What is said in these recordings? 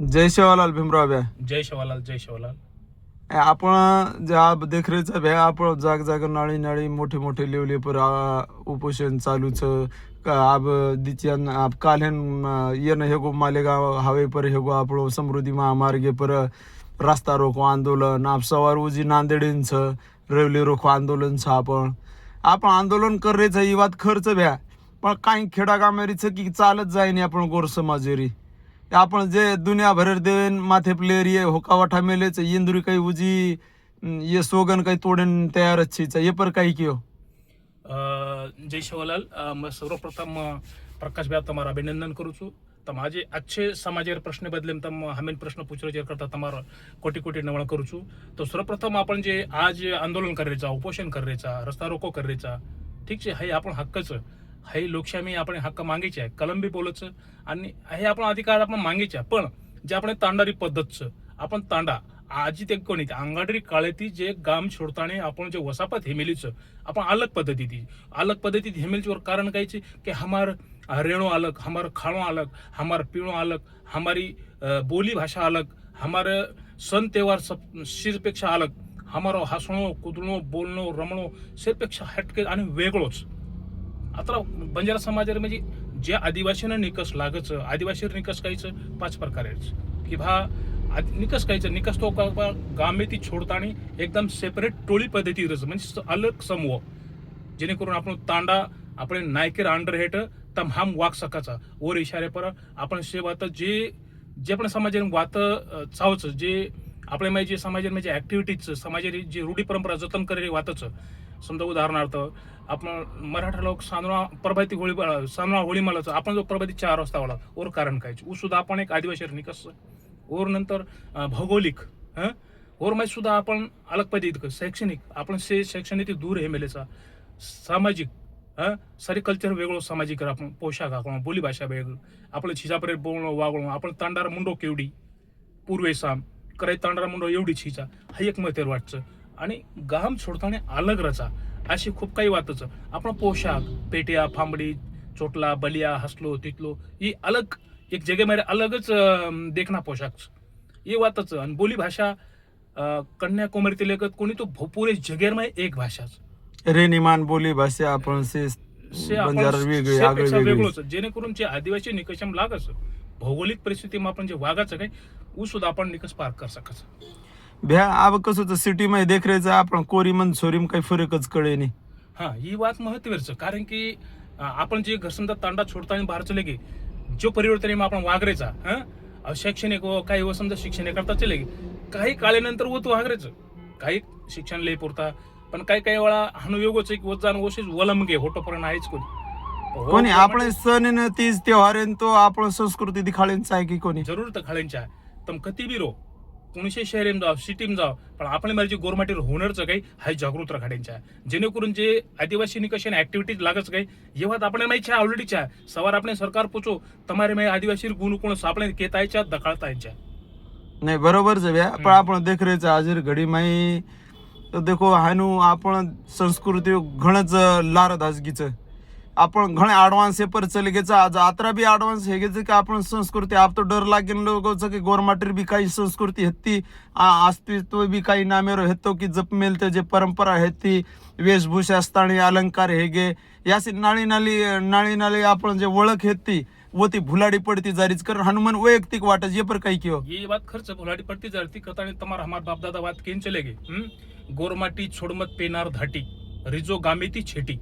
जय शिवालाल भीमराव भ्या. जय शिवालाल जय शिवालाल. आपण ज्या देखरेचा भ्या आपण जाग जाग नाळी नाळी मोठे मोठे लेवले पर उपोषण चालूच अब दिचियन अब कालेन येन हेगो मालेगाव हवे पर हेगो आपलो समृद्धी महामार्गे पर रस्ता रोको आंदोलन आप सवार उजी नांदेडींच रेवले रोको आंदोलन आपण आंदोलन करायचं ही बात खर्च भ्या पण काही खेडागामेरीचं की चालत जाईन आपण गोर समाजेरी आपण जे दुनिया भरेर देन माथे प्लेयर ये होकावाठा मेलेच इंदुरी काही उजी ये सोगन काही तोडन तयारच छीचा ये पर काही कियो. जय शिवालाल. सर्वप्रथम प्रकाश भाई તમારા અભિનંદન કરું છું. તમારે अच्छे समाजेर प्रश्न बदले तम हमें प्रश्न पूछरे करता તમારો कोटी कोटी नवळ करू છું. तो सर्वप्रथम आपण जे आज आंदोलन करायचा उपोषण करायचा रस्ता रोको करायचा ठीक आहे हे आपण हक्कच हे लोकशाही आपण हक्क मागायचे आहे कलम बी बोलच आणि हे आपण अधिकार आपण मागायचे पण जे आपण तांडारी पद्धतचं आपण तांडा आजी ते कोणी अंगाडरी काळेती जे गाम छोडताने आपण जे वसापत हेमेलीच आपण अलग पद्धती हेमेलचीवर कारण कायचे की हमार रेणो अलग हमार खाणो अलग हमार पीणो अलग हमारी बोली भाषा अलग हमारे सन त्योहार शिरपेक्षा अलग हमारो हसणो कुदणो बोलणो रमणो शिरपेक्षा हटके आणि वेगळोच. आता बंजारा समाजाला म्हणजे जे आदिवासीनं निकष लागच आदिवासी निकष कायचं 5 प्रकार आहेत की भा निकष कायचं निकष तो गामे ती छोडतानी एकदम सेपरेट टोळी पद्धती म्हणजे अलग समूह जेणेकरून आपण तांडा आपण नायकेर अंडर हेट तम हम वाग सकाचा और इशारे पर आपण सेवात जे आपण समाजाने वात चावच जे आपल्या म्हणजे समाजाने ऍक्टिव्हिटीज समाजाची जी रूढी परंपरा जतन करे वातच समजा उदाहरणार्थ आपण मराठा लोक सानवा प्रभाती होळी सानवा होळी मलाच आपण जो प्रभाती 4 वाजता वाला और कारण काय उ सुद्धा आपण एक आदिवासी निकष और नंतर भौगोलिक और माहिती सुद्धा आपण अलग पद्धती शैक्षणिक आपण शैक्षणिक दूर हे मेलेचा सामाजिक सारी कल्चर वेगळं सामाजिक आपण पोशाख आपण बोली भाषा वेगळं आपलं छिजापरे बोलणं वागणं आपण तांडारा मुंडो केवढी पूर्वेसाम कराय तांडारा मुंडो एवढी छिचा हा एक मतेर वाटचं आणि गाम सोडताना अलग रचा अशी खूप काही वाटच आपण पोशाख पेटिया फांबडी चोटला बलिया हसलो तिथलो ही अलग एक जगेमध्ये अलगच देखना पोशाख ये वाटच आणि बोली भाषा कन्याकुमारी लगत कोणी तो पुरे जगेर में एक भाषाच रेनिमान बोली भाषा आपण से वेगळंच जेणेकरून जे आदिवासी निकषम लागच भौगोलिक परिस्थितीમાં आपण जे वागाचं काय उ सुद्धा आपण निकष पार कर सकच भ्या अब कसं तर सिटी मध्ये देखरेचं आपण कोरी मन सोरीम काही फरकच कळे नाही. ही बात महत्वाचं कारण की आपण जे घर समजा तांडा छोडताना बाहेर चले गे जो परिवर्तन आपण वागरेचा शैक्षणिक काही व समजा शिक्षण करता चले गे काही काळानंतर व तू वागरेच काही शिक्षण लय पुरता पण काही वेळा हनुयोगच एक वजान ओशेच वलम गे होटोपर्यंत आहेच कोणी आपण सण तीज त्योहार तो आपण संस्कृती दिखाळ्यांचा आहे की कोणी जरूर तर खाळ्यांच्या तम कती बी रो कोणीशे शहरेम जाव सिटीम जाव पण आपण माझी गोरमाटीर होणारचं काही हाय जागृत राखाड्यांच्या जेणेकरून जे आदिवासी निकषाने ऍक्टिव्हिटीज लागच काही येवात आपण माहिती ऑलरेडी सवार आपण सरकार पोचो तुम्हारे में आदिवासी गुण कोण सापळे केतायच्या दखाळतायच्या नाही बरोबर जव्या पण आपण देखरेच हाजीर घडी माई देखो हानू आपण संस्कृती घणच लार धाजगीच आपण घणे ॲडव्हान्स हे पर चले गेचा आज आत्रा बी ॲडव्हान्स हे गेचे की आपण संस्कृती आप तो डर लागेल लोकच की गोरमाटीर बी काही संस्कृती हेती अस्तित्व बी काही नामेरो हेतो की जप मेलते जे परंपरा हेती वेशभूषा असताना अलंकार हे गे यासी नाळी नाळी आपण जे ओळख हेती व ती भुलाडी पडती जारीच कर हनुमान वैयक्तिक वाटत ये पर काही कियो ये बात खर्च भुलाडी पडती जारती करता तुम्हारा हमार बाप दादा बात केन चले गे गोरमाटी छोड़मत पेनार धाटी रिजो गामेती छेटी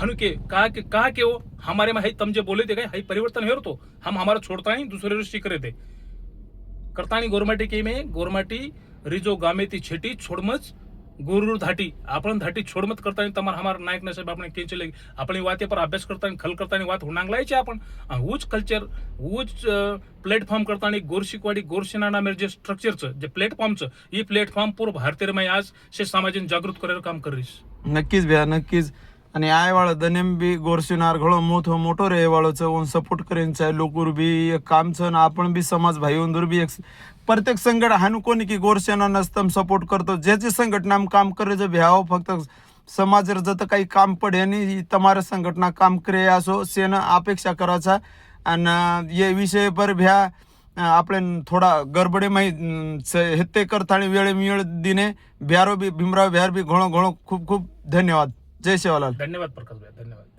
हनुके कहा के वो हमारे में तम जे बोले थे हाई परिवर्तन हेर तो हम हमारा छोड़ता ही दूसरे रुष्टि करे थे करता नहीं गोरमाटी के में गोरमाटी रिजो गामेती छेटी छोड़मच गुरु धाटी आपण धाटी छोड़मत करता नहीं तमार हमार नायक ने साहब आपने केन चले अपनी वाते पर अभ्यास करता नहीं खल करता नहीं वात हुनांगलायचे आपण ऊच कल्चर ऊच प्लेटफॉर्म करता नहीं गोरशिकवाडी गोरसेना नामे जे स्ट्रक्चरचं जे प्लेटफॉर्मचं ही प्लेटफॉर्म पूर्ण भारतीय में आज से समाजन जागृत करायला काम करीस. नक्कीच भ्या नक्कीच आणि आयवाळ दनेम बी गोरसिनार घळो मोठो रे वाळच ओन सपोर्ट करेंच लोकूर बी काम छन आपण बी समाज भाई उंदूर बी एक प्रत्येक संघट हानु कोणी की गोरसेना नसतम सपोर्ट करतो ज्याची संघटना काम करे जे भ्याव फक्त समाज जत काही काम पडे आणि તમારા संघटना काम करे असो सेन अपेक्षा करायचा आणि ये विषय पर भ्या આપણે થોડા ગરબડે માં હેતે કરતાણી વેળે મેળ દિને ભ્યારો બી ભીમરાવ ભ્યાર બી ઘણો ઘણો ખૂબ ખૂબ ધન્યવાદ. જય સેવાલાલ. ધન્યવાद प्रकाशભાઈ, धन्यवाद.